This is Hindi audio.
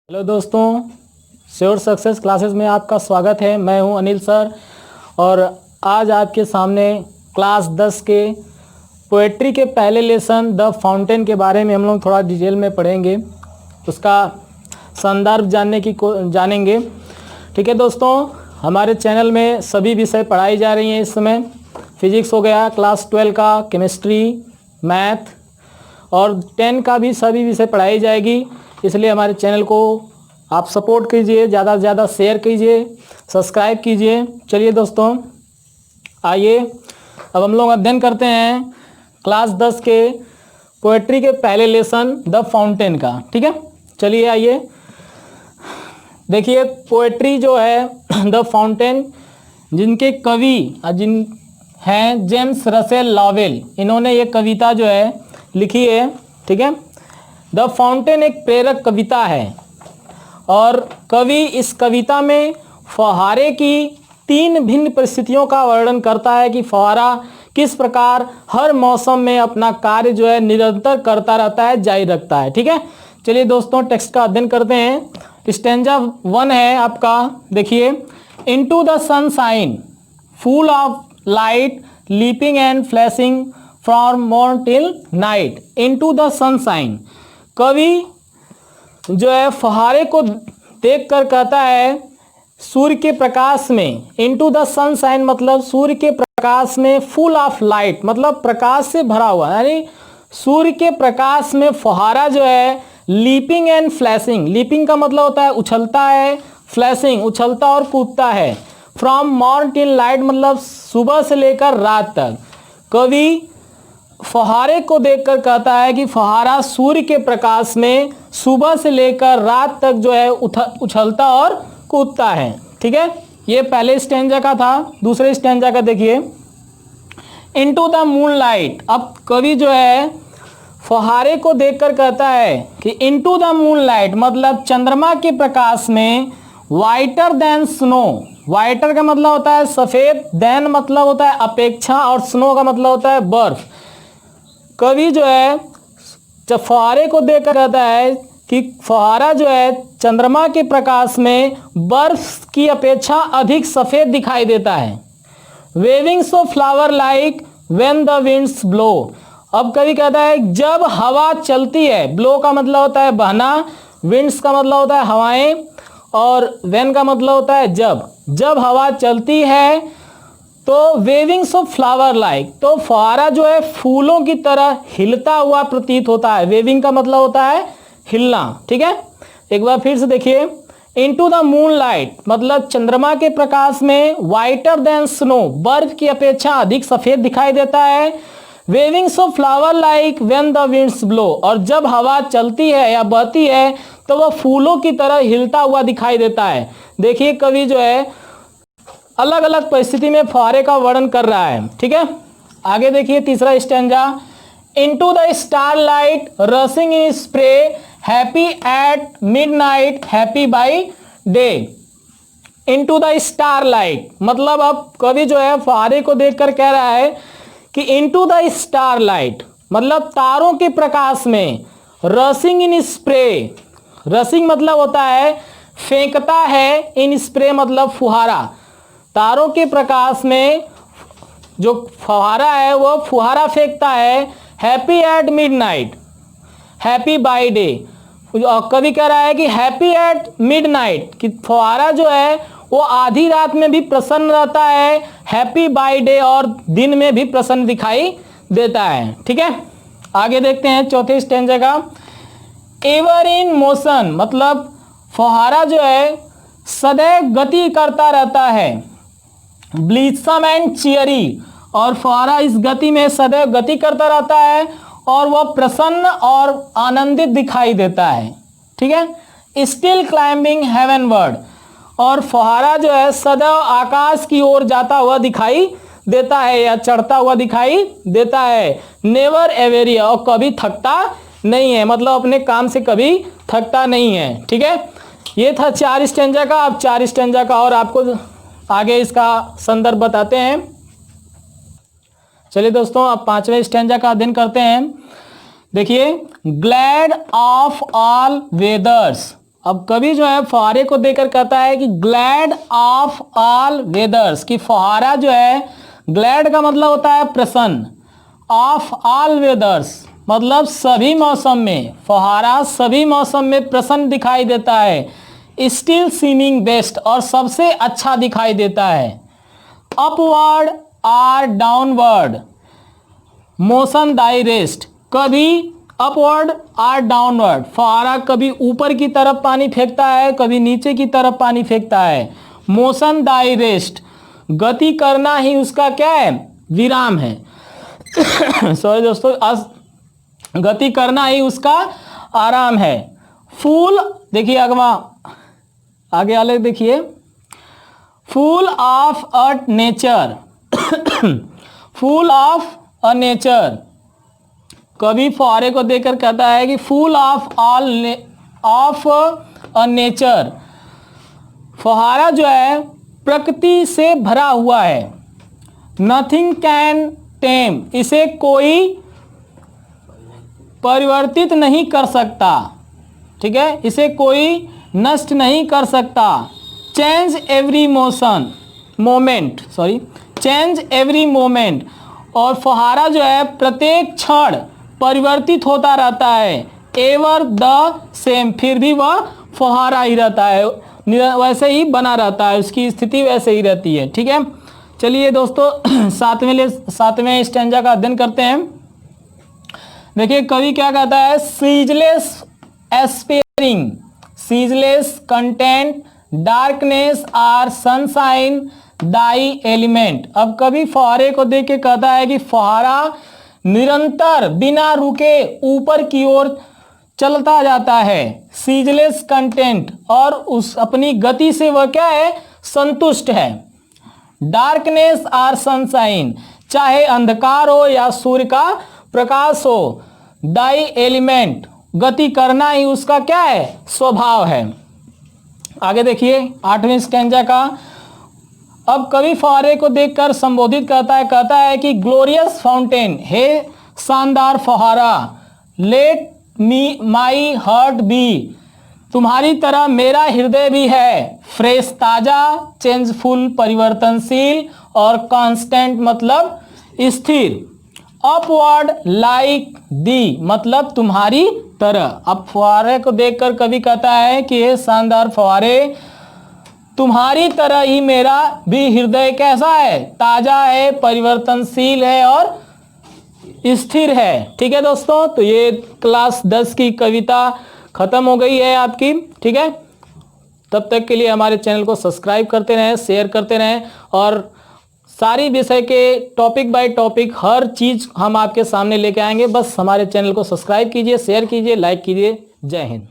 हेलो दोस्तों, श्योर सक्सेस क्लासेस में आपका स्वागत है। मैं हूं अनिल सर और आज आपके सामने क्लास 10 के पोएट्री के पहले लेसन द फाउंटेन के बारे में हम लोग थोड़ा डिटेल में पढ़ेंगे, उसका संदर्भ जानेंगे। ठीक है दोस्तों, हमारे चैनल में सभी विषय पढ़ाई जा रही हैं। इस समय फिजिक्स हो गया, क्लास 12 का केमिस्ट्री, मैथ और 10 का भी सभी विषय पढ़ाई जाएगी। इसलिए हमारे चैनल को आप सपोर्ट कीजिए, ज़्यादा से ज़्यादा शेयर कीजिए, सब्सक्राइब कीजिए। चलिए दोस्तों, आइए अब हम लोग अध्ययन करते हैं क्लास 10 के पोएट्री के पहले लेसन द फाउंटेन का। ठीक है, चलिए आइए देखिए। पोएट्री जो है द फाउंटेन, जिनके कवि जिन हैं जेम्स रसेल लॉवेल, इन्होंने ये कविता जो है लिखी है। ठीक है, द फाउंटेन एक प्रेरक कविता है और कवि इस कविता में फव्वारे की 3 भिन्न परिस्थितियों का वर्णन करता है कि फव्वारा किस प्रकार हर मौसम में अपना कार्य जो है निरंतर करता रहता है, जारी रखता है। ठीक है, चलिए दोस्तों टेक्स्ट का अध्ययन करते हैं। स्टैंजा 1 है आपका, देखिए। Into the sunshine full of light leaping and flashing from morn till night. Into the sunshine, कवि जो है फव्वारे को देखकर कहता है सूर्य के प्रकाश में। इनटू द सनशाइन मतलब सूर्य के प्रकाश में, फुल ऑफ लाइट मतलब प्रकाश से भरा हुआ, यानी सूर्य के प्रकाश में फव्वारा जो है लीपिंग एंड फ्लैशिंग। लीपिंग का मतलब होता है उछलता है, फ्लैशिंग उछलता और कूदता है। फ्रॉम मॉर्न टिल नाइट मतलब सुबह से लेकर रात तक। कवि फव्वारे को देखकर कहता है कि फव्वारा सूर्य के प्रकाश में सुबह से लेकर रात तक जो है उछलता और कूदता है। ठीक है, ये पहले स्टैंजा का था। दूसरे स्टैंजा का देखिए। इनटू द मूनलाइट, अब कवि जो है फव्वारे को देखकर कहता है कि इनटू द मूनलाइट मतलब चंद्रमा के प्रकाश में, वाइटर देन स्नो, वाइटर का मतलब होता है सफ़ेद, देन मतलब होता है अपेक्षा और स्नो का मतलब होता है बर्फ। कवि जो है जब फव्वारे को देखकर कहता है कि फव्वारा जो है चंद्रमा के प्रकाश में बर्फ की अपेक्षा अधिक सफ़ेद दिखाई देता है। Wavings of flower like when the winds blow, अब कवि कहता है जब हवा चलती है, ब्लो का मतलब होता है बहना, विंड्स का मतलब होता है हवाएं और व्हेन का मतलब होता है जब हवा चलती है तो वेविंग्स ऑफ फ्लावर लाइक, तो फव्वारा जो है फूलों की तरह हिलता हुआ प्रतीत होता है। वेविंग का मतलब होता है हिलना। ठीक है, एक बार फिर से देखिए। इनटू द मूनलाइट मतलब चंद्रमा के प्रकाश में, वाइटर देन स्नो बर्फ की अपेक्षा अधिक सफ़ेद दिखाई देता है। Wavings of flower like when the winds blow, और जब हवा चलती है या बहती है तो वह फूलों की तरह हिलता हुआ दिखाई देता है। देखिए कवि जो है अलग अलग परिस्थिति में फव्वारे का वर्णन कर रहा है। ठीक है, आगे देखिए तीसरा stanza. Into the starlight रसिंग in spray happy at midnight happy by day. Into the starlight मतलब अब कवि जो है फव्वारे को देखकर कह रहा है कि इनटू द स्टारलाइट मतलब तारों के प्रकाश में, रसिंग इन स्प्रे, रसिंग मतलब होता है फेंकता है, इन स्प्रे मतलब फुहारा। तारों के प्रकाश में जो फव्वारा है वो फुहारा फेंकता है। Happy at midnight happy by day, कवि कह रहा है कि हैप्पी एट मिडनाइट कि फव्वारा जो है वो आधी रात में भी प्रसन्न रहता है, हैप्पी बाय डे और दिन में भी प्रसन्न दिखाई देता है। ठीक है, आगे देखते हैं चौथे स्टैंजा का। एवर इन मोशन मतलब फव्वारा जो है सदैव गति करता रहता है। ब्लीसम एंड चियरी, और फव्वारा इस गति में सदैव गति करता रहता है और वह प्रसन्न और आनंदित दिखाई देता है। ठीक है, स्टिल क्लाइंबिंग हेवनवर्ड, और फव्वारा जो है सदैव आकाश की ओर जाता हुआ दिखाई देता है या चढ़ता हुआ दिखाई देता है। नेवर एवेरिया, और कभी थकता नहीं है, मतलब अपने काम से कभी थकता नहीं है। ठीक है, ये था 4 स्टैंजा का। अब 4 स्टैंजा का और आपको आगे इसका संदर्भ बताते हैं। चलिए दोस्तों, अब 5वें स्टैंजा का अध्ययन करते हैं। देखिए, ग्लैड ऑफ ऑल वेदर्स अब कवि जो है फुहारे को देखकर कहता है कि ग्लैड ऑफ ऑल वेदर्स, कि फुहारा जो है, ग्लैड का मतलब होता है प्रसन्न, ऑफ ऑल वेदर्स मतलब सभी मौसम में, फुहारा सभी मौसम में प्रसन्न दिखाई देता है, स्टिल सीमिंग बेस्ट और सबसे अच्छा दिखाई देता है, अपवर्ड और डाउनवर्ड मोशन दाई रेस्ट, कभी अपवर्ड और डाउनवर्ड, फुहारा कभी ऊपर की तरफ पानी फेंकता है, कभी नीचे की तरफ पानी फेंकता है, मोशन दाई रेस्ट गति करना ही उसका क्या है, विराम है सॉरी दोस्तों, गति करना ही उसका आराम है। फूल देखिए अगवा आगे वाले देखिए, full of a nature full of a nature, कवि फुहारे को देखकर कहता है कि full of all of a nature, फुहारा जो है प्रकृति से भरा हुआ है, नथिंग कैन टेम इसे कोई परिवर्तित नहीं कर सकता, ठीक है, इसे कोई नष्ट नहीं कर सकता, change every moment change every moment, और फुहारा जो है प्रत्येक क्षण परिवर्तित होता रहता है, एवर द सेम फिर भी वह फुहारा ही रहता है, वैसे ही बना रहता है, उसकी स्थिति वैसे ही रहती है, ठीक है। चलिए दोस्तों सातवें स्टैंजा का अध्ययन करते हैं। देखिए कवि क्या कहता है, ceaseless aspiring, ceaseless content, darkness or sunshine thy element. अब कवि फुहारे को देख के कहता है कि फुहारा निरंतर बिना रुके ऊपर की ओर चलता जाता है, सीजलेस कंटेंट और उस अपनी गति से वह क्या है, संतुष्ट है, डार्कनेस आर सनशाइन चाहे अंधकार हो या सूर्य का प्रकाश हो, दाई एलिमेंट गति करना ही उसका क्या है, स्वभाव है। आगे देखिए 8वें स्टैंजा का, अब कवि फुहारे को देखकर संबोधित कहता है कि ग्लोरियस फाउंटेन, हे शानदार फुहारा, let me my heart be, तुम्हारी तरह मेरा हृदय भी है, फ्रेश ताजा, चेंजफुल परिवर्तनशील और कांस्टेंट मतलब स्थिर, अपवर्ड लाइक दी मतलब तुम्हारी तरह। अब फुहारे को देखकर कवि कहता है कि ये शानदार फुहारे, तुम्हारी तरह ही मेरा भी हृदय कैसा है, ताजा है, परिवर्तनशील है और स्थिर है। ठीक है दोस्तों, तो ये क्लास 10 की कविता खत्म हो गई है आपकी। ठीक है, तब तक के लिए हमारे चैनल को सब्सक्राइब करते रहें, शेयर करते रहें और सारी विषय के टॉपिक बाय टॉपिक हर चीज़ हम आपके सामने लेके आएंगे। बस हमारे चैनल को सब्सक्राइब कीजिए, शेयर कीजिए, लाइक कीजिए। जय हिंद।